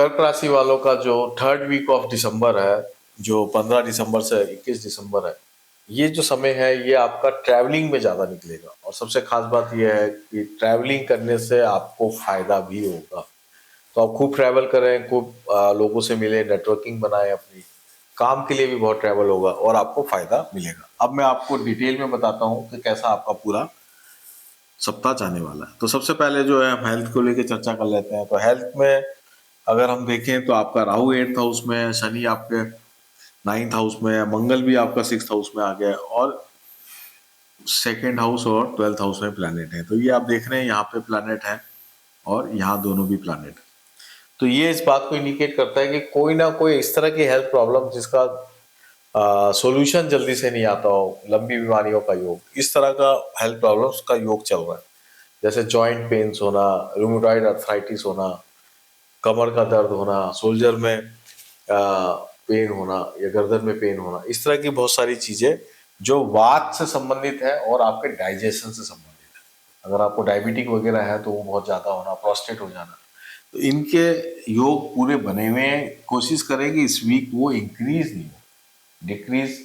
कर्क राशि वालों का जो थर्ड वीक ऑफ दिसंबर है, जो 15 दिसंबर से 21 दिसंबर है, ये जो समय है ये आपका ट्रैवलिंग में ज़्यादा निकलेगा। और सबसे खास बात यह है कि ट्रैवलिंग करने से आपको फायदा भी होगा। तो आप खूब ट्रैवल करें, खूब लोगों से मिलें, नेटवर्किंग बनाएं, अपनी काम के लिए भी बहुत ट्रैवल होगा और आपको फायदा मिलेगा। अब मैं आपको डिटेल में बताता हूँ कि कैसा आपका पूरा सप्ताह जाने वाला है। तो सबसे पहले जो है हम हेल्थ को लेकर चर्चा कर लेते हैं। तो हेल्थ में अगर हम देखें तो आपका राहु 8th हाउस में है, शनि आपके 9th हाउस में है, मंगल भी आपका 6th हाउस में आ गया है और सेकेंड हाउस और 12th हाउस में प्लैनेट है। तो ये आप देख रहे हैं यहाँ पे प्लैनेट है और यहाँ दोनों भी प्लैनेट है। तो ये इस बात को इंडिकेट करता है कि कोई ना कोई इस तरह की हेल्थ प्रॉब्लम जिसका सॉल्यूशन जल्दी से नहीं आता हो, लंबी बीमारियों का योग, इस तरह का हेल्थ प्रॉब्लम्स का योग चल रहा है। जैसे जॉइंट पेन्स होना, रूमेटॉइड अर्थराइटिस होना, कमर का दर्द होना, शोल्डर में पेन होना या गर्दन में पेन होना, इस तरह की बहुत सारी चीजें जो वात से संबंधित है और आपके डाइजेशन से संबंधित है। अगर आपको डायबिटिक वगैरह है तो वो बहुत ज्यादा होना, प्रोस्टेट हो जाना, तो इनके योग पूरे बने हुए हैं। कोशिश करें कि इस वीक वो इंक्रीज नहीं हो, डिक्रीज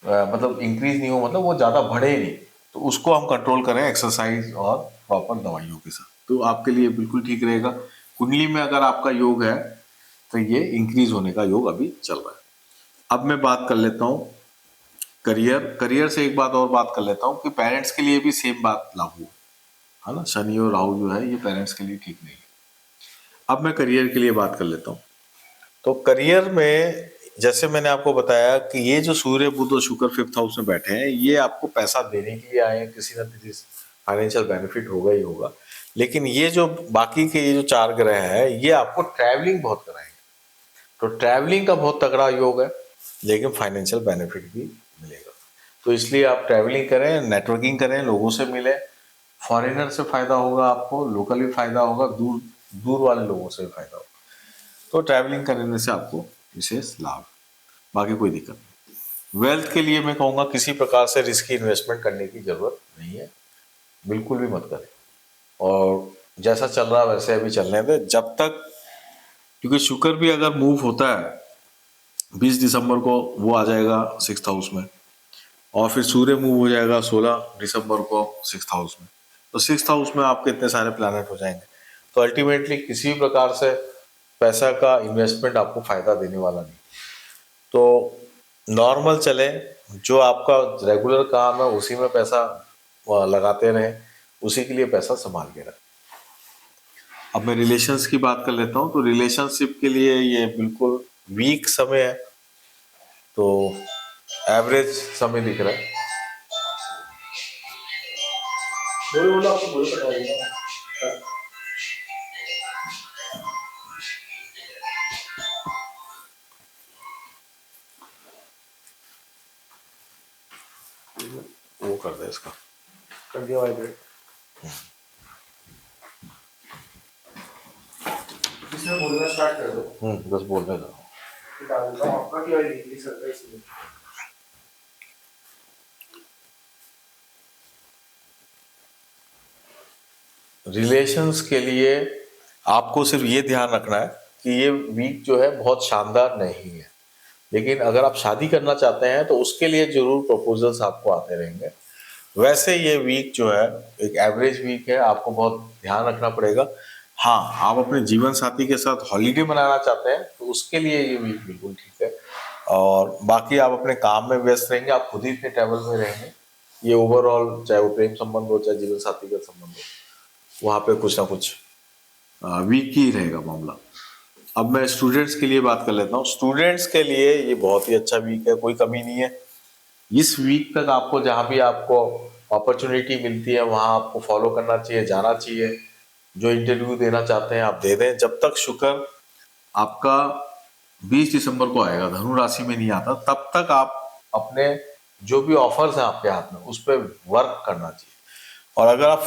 मतलब इंक्रीज नहीं हो, मतलब वो ज़्यादा बढ़े नहीं। तो उसको हम कंट्रोल करें एक्सरसाइज और प्रॉपर दवाइयों के साथ, तो आपके लिए बिल्कुल ठीक रहेगा। कुंडली में अगर आपका योग है तो ये इंक्रीज होने का योग अभी चल रहा है। अब मैं बात कर लेता हूँ करियर से एक बात और बात कर लेता हूँ कि पेरेंट्स के लिए भी सेम बात लागू है ना। शनि और राहु जो है ये पेरेंट्स के लिए ठीक नहीं है। अब मैं करियर के लिए बात कर लेता हूँ। तो करियर में जैसे मैंने आपको बताया कि ये जो सूर्य बुध और शुक्र 5th हाउस में बैठे हैं, ये आपको पैसा देने के लिए आए हैं, किसी ना किसी फाइनेंशियल बेनिफिट होगा ही होगा। लेकिन ये जो बाकी के ये जो 4 ग्रह हैं, ये आपको ट्रैवलिंग बहुत कराएंगे। तो ट्रैवलिंग का बहुत तगड़ा योग है, लेकिन फाइनेंशियल बेनिफिट भी मिलेगा। तो इसलिए आप ट्रैवलिंग करें, नेटवर्किंग करें, लोगों से मिलें। फॉरेनर से फायदा होगा आपको, लोकल भी फायदा होगा, दूर दूर वाले लोगों से भी फायदा होगा। तो ट्रैवलिंग करने से आपको विशेष लाभ, बाकी कोई दिक्कत नहीं। वेल्थ के लिए मैं कहूँगा किसी प्रकार से रिस्की इन्वेस्टमेंट करने की जरूरत नहीं है, बिल्कुल भी मत करें। और जैसा चल रहा है वैसे अभी चलने दें जब तक, क्योंकि शुक्र भी अगर मूव होता है 20 दिसंबर को, वो आ जाएगा 6th हाउस में, और फिर सूर्य मूव हो जाएगा 16 दिसंबर को 6th हाउस में। तो 6th हाउस में आपके इतने सारे प्लैनेट हो जाएंगे, तो अल्टीमेटली किसी भी प्रकार से पैसा का इन्वेस्टमेंट आपको फायदा देने वाला नहीं। तो नॉर्मल चले, जो आपका रेगुलर काम है उसी में पैसा लगाते रहें, उसी के लिए पैसा संभाल के रखें। अब मैं रिलेशंस की बात कर लेता हूँ। तो रिलेशनशिप के लिए ये बिल्कुल वीक समय है, तो एवरेज समय दिख रहा है। बोलो बोलो, आपको बोलो पता है। वो कर दे, इसका कर दिया वाइब्रेट। इसमें बोलना स्टार्ट कर दो। बस बोलने दो। आपका क्या है? रिलेशंस के लिए आपको सिर्फ ये ध्यान रखना है कि ये वीक जो है बहुत शानदार नहीं है, लेकिन अगर आप शादी करना चाहते हैं तो उसके लिए जरूर प्रपोजल्स आपको आते रहेंगे। वैसे ये वीक जो है एक एवरेज वीक है, आपको बहुत ध्यान रखना पड़ेगा। हाँ, आप अपने जीवन साथी के साथ हॉलीडे मनाना चाहते हैं तो उसके लिए ये वीक बिल्कुल ठीक है। और बाकी आप अपने काम में व्यस्त रहेंगे, आप खुद ही इतने ट्रैवल में रहेंगे। ये ओवरऑल चाहे वो प्रेम संबंध हो चाहे जीवन साथी का संबंध हो, वहाँ पे कुछ ना कुछ वीक ही रहेगा मामला। अब मैं स्टूडेंट्स के लिए बात कर लेता हूँ। स्टूडेंट्स के लिए ये बहुत ही अच्छा वीक है, कोई कमी नहीं है। इस वीक तक आपको जहाँ भी आपको अपॉर्चुनिटी मिलती है वहाँ आपको फॉलो करना चाहिए, जाना चाहिए। जो इंटरव्यू देना चाहते हैं आप दे दें। जब तक शुक्र आपका 20 दिसंबर को आएगा, धनु राशि में नहीं आता, तब तक आप अपने जो भी ऑफर्स हैं आपके हाथ में उस पर वर्क करना चाहिए। और अगर आप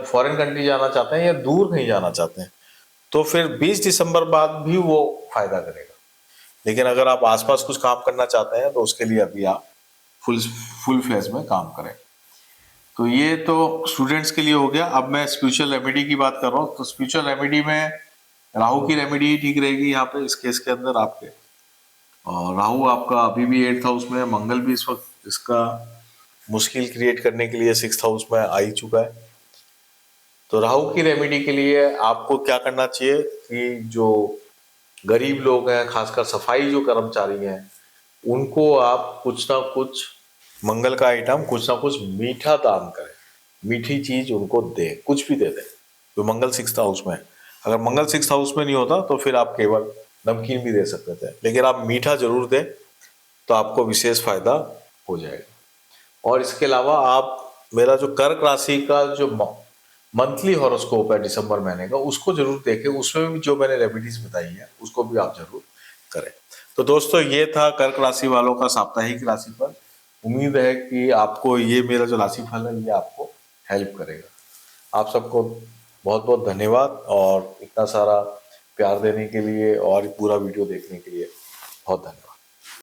फॉरेन कंट्री जाना चाहते हैं या दूर कहीं जाना चाहते हैं तो फिर 20 दिसंबर बाद भी वो फायदा करेगा। लेकिन अगर आप आसपास कुछ काम करना चाहते हैं तो उसके लिए अभी आप फुल फुल फेज में काम करें। तो ये तो स्टूडेंट्स के लिए हो गया। अब मैं स्पिरिचुअल रेमेडी की बात कर रहा हूँ। तो स्पिरिचुअल रेमेडी में राहु की रेमेडी ही ठीक रहेगी यहाँ पे इस केस के अंदर आपके। और राहु आपका अभी भी 8th हाउस में है, मंगल भी इस वक्त इसका मुश्किल क्रिएट करने के लिए 6th हाउस में आ ही चुका है। तो राहु की रेमेडी के लिए आपको क्या करना चाहिए कि जो गरीब लोग हैं, खासकर सफाई जो कर्मचारी हैं, उनको आप कुछ ना कुछ मंगल का आइटम, कुछ ना कुछ मीठा दान करें, मीठी चीज उनको दें, कुछ भी दे दें। तो मंगल 6th हाउस में है, अगर मंगल 6th हाउस में नहीं होता तो फिर आप केवल नमकीन भी दे सकते थे, लेकिन आप मीठा जरूर दें तो आपको विशेष फायदा हो जाएगा। और इसके अलावा आप मेरा जो कर्क राशि का जो मंथली हॉरोस्कोप है दिसंबर महीने का, उसको जरूर देखें, उसमें भी जो मैंने रेमेडीज बताई है उसको भी आप जरूर करें। तो दोस्तों ये था कर्क राशि वालों का साप्ताहिक राशिफल। उम्मीद है कि आपको ये मेरा जो राशिफल है ये आपको हेल्प करेगा। आप सबको बहुत बहुत धन्यवाद और इतना सारा प्यार देने के लिए और पूरा वीडियो देखने के लिए बहुत धन्यवाद।